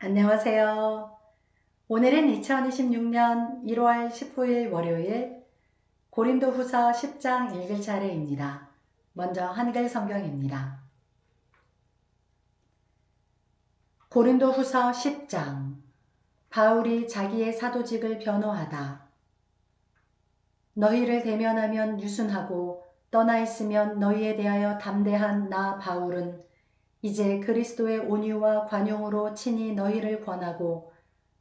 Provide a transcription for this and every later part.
안녕하세요. 오늘은 2026년 1월 19일 월요일 고린도후서 10장 읽을 차례입니다. 먼저 한글 성경입니다. 고린도후서 10장 바울이 자기의 사도직을 변호하다. 너희를 대면하면 유순하고 떠나 있으면 너희에 대하여 담대한 나 바울은 이제 그리스도의 온유와 관용으로 친히 너희를 권하고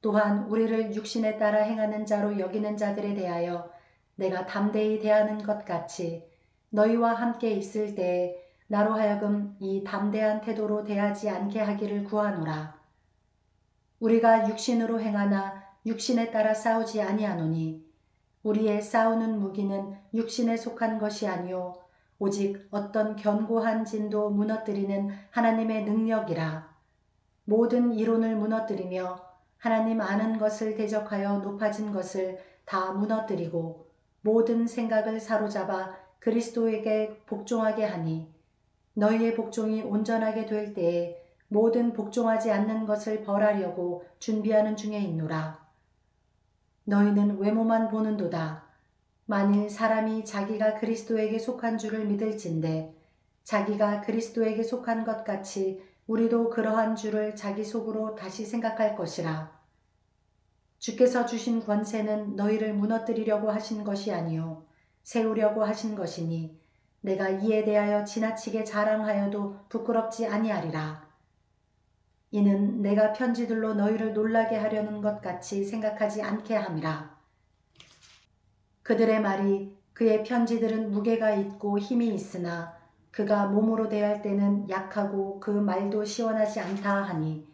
또한 우리를 육신에 따라 행하는 자로 여기는 자들에 대하여 내가 담대히 대하는 것 같이 너희와 함께 있을 때에 나로 하여금 이 담대한 태도로 대하지 않게 하기를 구하노라. 우리가 육신으로 행하나 육신에 따라 싸우지 아니하노니 우리의 싸우는 무기는 육신에 속한 것이 아니요 오직 어떤 견고한 진도 무너뜨리는 하나님의 능력이라. 모든 이론을 무너뜨리며 하나님 아는 것을 대적하여 높아진 것을 다 무너뜨리고 모든 생각을 사로잡아 그리스도에게 복종하게 하니 너희의 복종이 온전하게 될 때에 모든 복종하지 않는 것을 벌하려고 준비하는 중에 있노라. 너희는 외모만 보는도다. 만일 사람이 자기가 그리스도에게 속한 줄을 믿을진대 자기가 그리스도에게 속한 것 같이 우리도 그러한 줄을 자기 속으로 다시 생각할 것이라. 주께서 주신 권세는 너희를 무너뜨리려고 하신 것이 아니요 세우려고 하신 것이니 내가 이에 대하여 지나치게 자랑하여도 부끄럽지 아니하리라. 이는 내가 편지들로 너희를 놀라게 하려는 것 같이 생각하지 않게 함이라. 그들의 말이 그의 편지들은 무게가 있고 힘이 있으나 그가 몸으로 대할 때는 약하고 그 말도 시원하지 않다 하니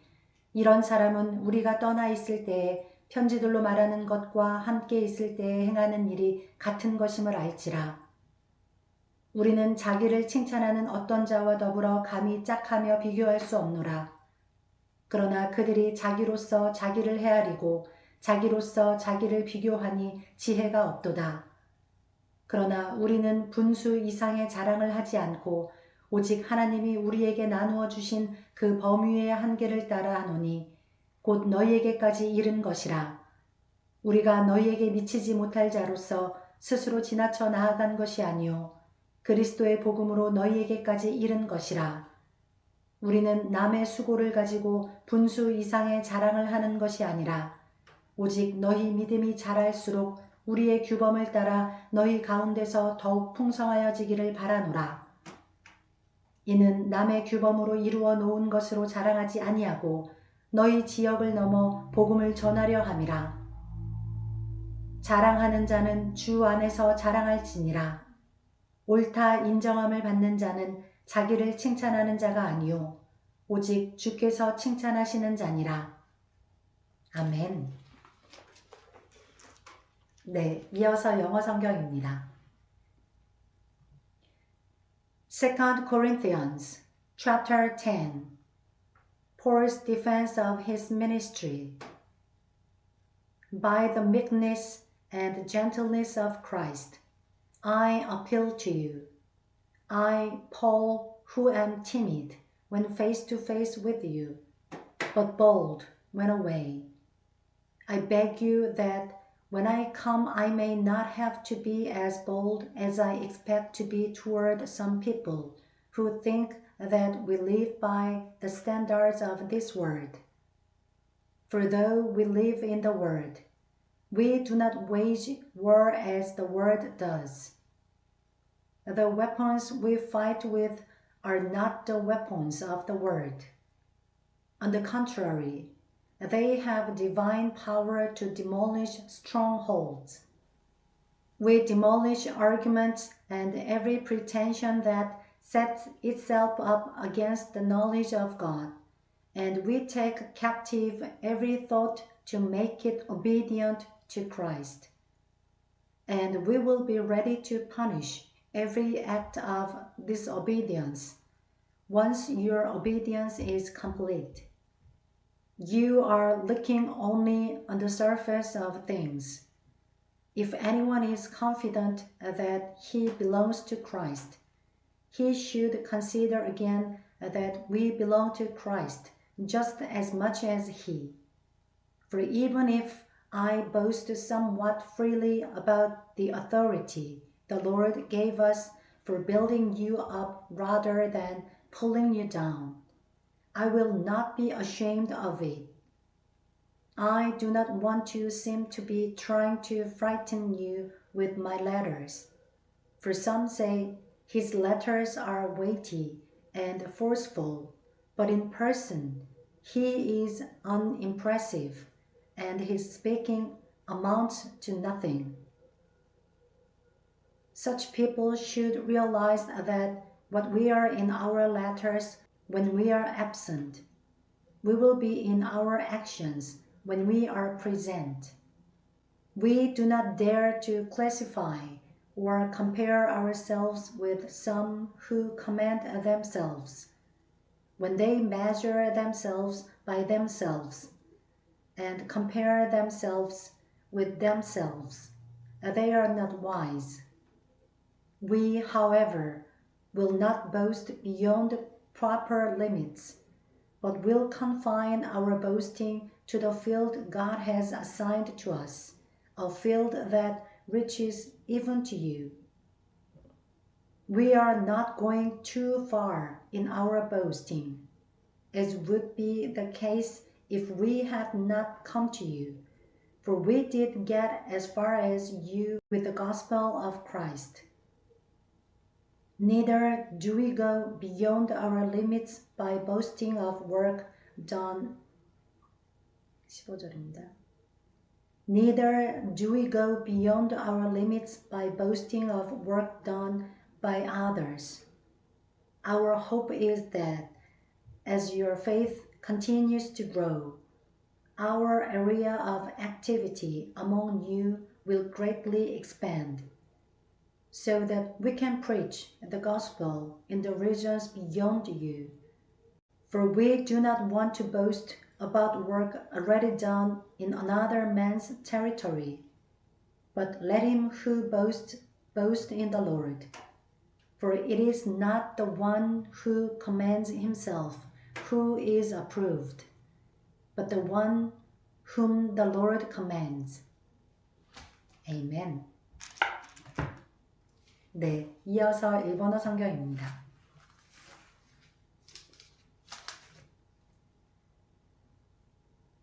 이런 사람은 우리가 떠나 있을 때에 편지들로 말하는 것과 함께 있을 때에 행하는 일이 같은 것임을 알지라. 우리는 자기를 칭찬하는 어떤 자와 더불어 감히 짝하며 비교할 수 없노라. 그러나 그들이 자기로서 자기를 헤아리고 자기로서 자기를 비교하니 지혜가 없도다. 그러나 우리는 분수 이상의 자랑을 하지 않고 오직 하나님이 우리에게 나누어 주신 그 범위의 한계를 따라 하노니 곧 너희에게까지 이른 것이라. 우리가 너희에게 미치지 못할 자로서 스스로 지나쳐 나아간 것이 아니요 그리스도의 복음으로 너희에게까지 이른 것이라. 우리는 남의 수고를 가지고 분수 이상의 자랑을 하는 것이 아니라 오직 너희 믿음이 자랄수록 우리의 규범을 따라 너희 가운데서 더욱 풍성하여지기를 바라노라. 이는 남의 규범으로 이루어 놓은 것으로 자랑하지 아니하고 너희 지역을 넘어 복음을 전하려 함이라. 자랑하는 자는 주 안에서 자랑할지니라. 옳다 인정함을 받는 자는 자기를 칭찬하는 자가 아니요 오직 주께서 칭찬하시는 자니라. 아멘. 네, 이어서 영어 성경입니다. 2 Corinthians chapter 10 Paul's defense of his ministry. By the meekness and gentleness of Christ, I appeal to you. I, Paul, who am timid when face to face with you, but bold when away. I beg you that when I come I may not have to be as bold as I expect to be toward some people who think that we live by the standards of this world. For though we live in the world, we do not wage war as the world does. The weapons we fight with are not the weapons of the world. On the contrary, they have divine power to demolish strongholds. We demolish arguments and every pretension that sets itself up against the knowledge of God, and we take captive every thought to make it obedient to Christ. And we will be ready to punish every act of disobedience once your obedience is complete. You are looking only on the surface of things. If anyone is confident that he belongs to Christ, he should consider again that we belong to Christ, just as much as he. For even if I boast somewhat freely about the authority the Lord gave us for building you up rather than pulling you down, I will not be ashamed of it. I do not want to seem to be trying to frighten you with my letters. For some say his letters are weighty and forceful, but in person he is unimpressive, and his speaking amounts to nothing. Such people should realize that what we are in our letters when we are absent, we will be in our actions when we are present. We do not dare to classify or compare ourselves with some who commend themselves. When they measure themselves by themselves and compare themselves with themselves, they are not wise. We, however, will not boast beyond proper limits, but will confine our boasting to the field God has assigned to us, a field that reaches even to you. We are not going too far in our boasting, as would be the case if we had not come to you, for we did get as far as you with the gospel of Christ. Neither do we go beyond our limits by boasting of work done 15절입니다. Neither do we go beyond our limits by boasting of work done by others. Our hope is that as your faith continues to grow, our area of activity among you will greatly expand, so that we can preach the gospel in the regions beyond you. For we do not want to boast about work already done in another man's territory, but let him who boasts boast in the Lord. For it is not the one who commends himself who is approved, but the one whom the Lord commends. Amen. 네, 이어서 일본어 성경입니다.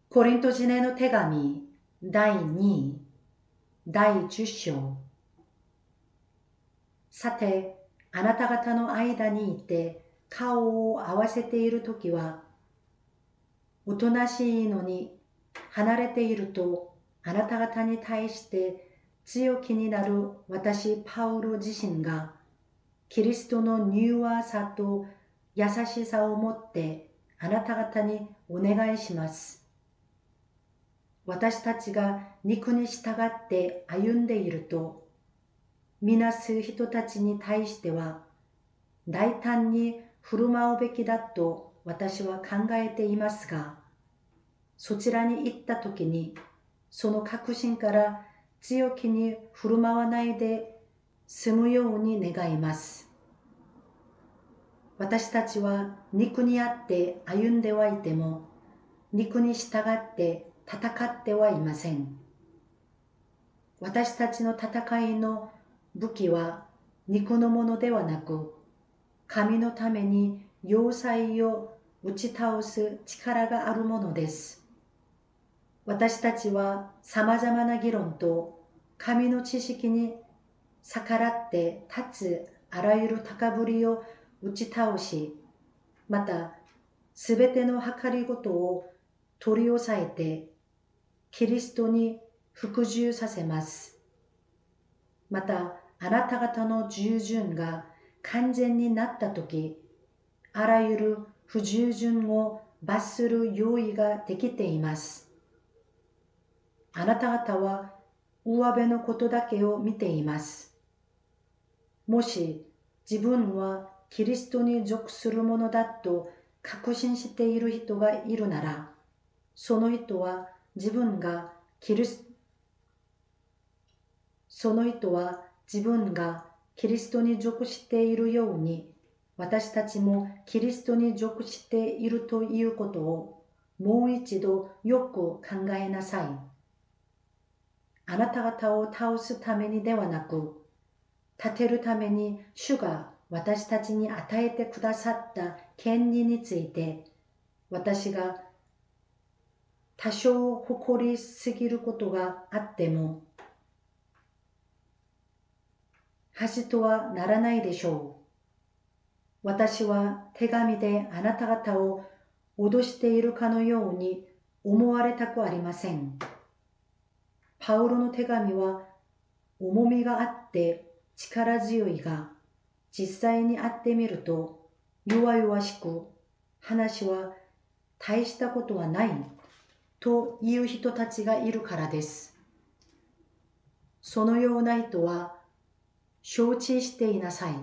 고린토人への手紙第2、第10章。さて、あなた方の間にいて顔を合わせているときは、おとなしいのに離れているとあなた方に対して強気になる私パウロ自身がキリストの柔和さと優しさをもってあなた方にお願いします。私たちが肉に従って歩んでいると、みなす人たちに対しては大胆に振る舞うべきだと私は考えていますが、そちらに行ったときにその確信から強気に振る舞わないで済むように願います。私たちは肉にあって歩んではいても、肉に従って戦ってはいません。私たちの戦いの武器は肉のものではなく、神のために要塞を打ち倒す力があるものです。私たちは様々な議論と神の知識に逆らって立つあらゆる高ぶりを打ち倒し、またすべての計りごとを取り押さえてキリストに服従させます。またあなた方の従順が完全になったとき、あらゆる不従順を罰する用意ができています。あなた方は上辺のことだけを見ています。もし自分はキリストに属するものだと確信している人がいるなら、その人は自分がキリストに属しているように私たちもキリストに属しているということをもう一度よく考えなさい。あなた方を倒すためにではなく、立てるために主が私たちに与えてくださった権利について、私が多少誇りすぎることがあっても、恥とはならないでしょう。私は手紙であなた方を脅しているかのように思われたくありません。パウロの手紙は重みがあって力強いが、実際に会ってみると弱々しく、話は大したことはないという人たちがいるからです。そのような人は承知していなさい。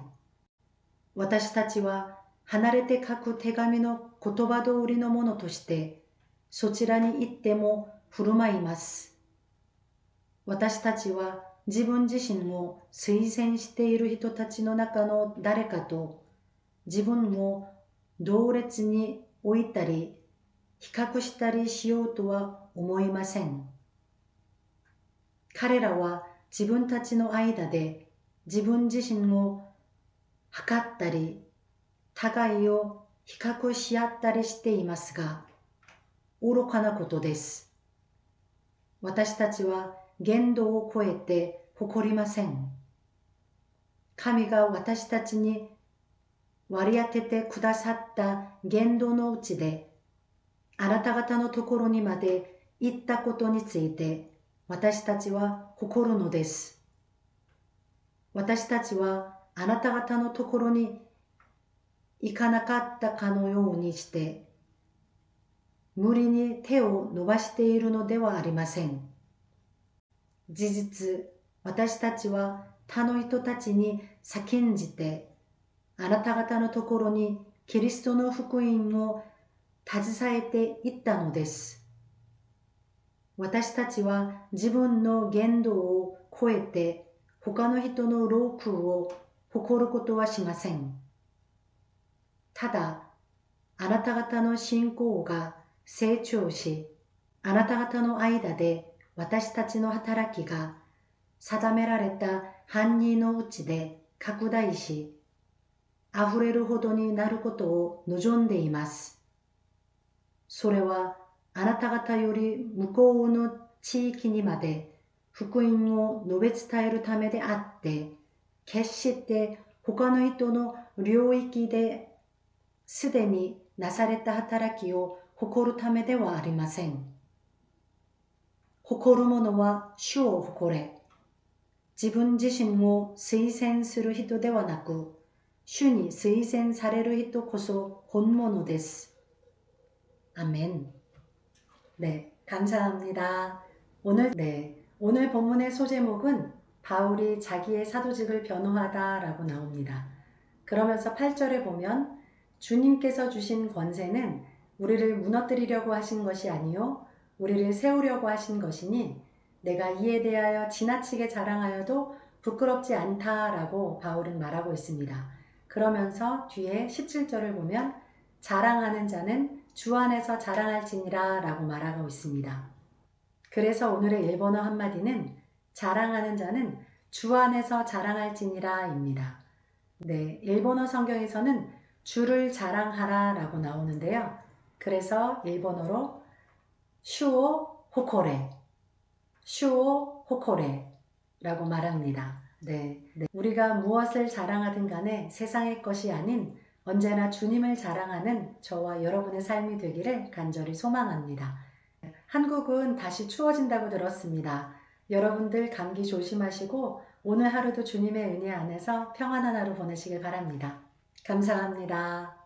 私たちは離れて書く手紙の言葉通りのものとしてそちらに行っても振る舞います。私たちは自分自身を推薦している人たちの中の誰かと自分を同列に置いたり比較したりしようとは思いません。彼らは自分たちの間で自分自身を測ったり互いを比較し合ったりしていますが、愚かなことです。私たちは限度を超えて誇りません。神が私たちに割り当ててくださった限度のうちで、あなた方のところにまで行ったことについて私たちは誇るのです。私たちはあなた方のところに行かなかったかのようにして、無理に手を伸ばしているのではありません。事実、私たちは他の人たちに先んじて、あなた方のところにキリストの福音を携えていったのです。私たちは自分の限度を超えて他の人の労苦を誇ることはしません。ただ、あなた方の信仰が成長し、あなた方の間で私たちの働きが定められた範囲のうちで拡大し、溢れるほどになることを望んでいます。それはあなた方より向こうの地域にまで福音を述べ伝えるためであって、決して他の人の領域ですでになされた働きを誇るためではありません。誇る者は主を誇れ。自分自身を推薦する人ではなく、主に推薦される人こそ本物です。아멘. 네, 감사합니다. 오늘 본문의 소제목은 바울이 자기의 사도직을 변호하다라고 나옵니다. 그러면서 8절에 보면 주님께서 주신 권세는 우리를 무너뜨리려고 하신 것이 아니요 우리를 세우려고 하신 것이니 내가 이에 대하여 지나치게 자랑하여도 부끄럽지 않다라고 바울은 말하고 있습니다. 그러면서 뒤에 17절을 보면 자랑하는 자는 주 안에서 자랑할지니라 라고 말하고 있습니다. 그래서 오늘의 일본어 한마디는 자랑하는 자는 주 안에서 자랑할지니라 입니다. 네, 일본어 성경에서는 주를 자랑하라 라고 나오는데요. 그래서 일본어로 슈오 호코레, 슈오 호코레 라고 말합니다. 네, 우리가 무엇을 자랑하든 간에 세상의 것이 아닌 언제나 주님을 자랑하는 저와 여러분의 삶이 되기를 간절히 소망합니다. 한국은 다시 추워진다고 들었습니다. 여러분들 감기 조심하시고 오늘 하루도 주님의 은혜 안에서 평안한 하루 보내시길 바랍니다. 감사합니다.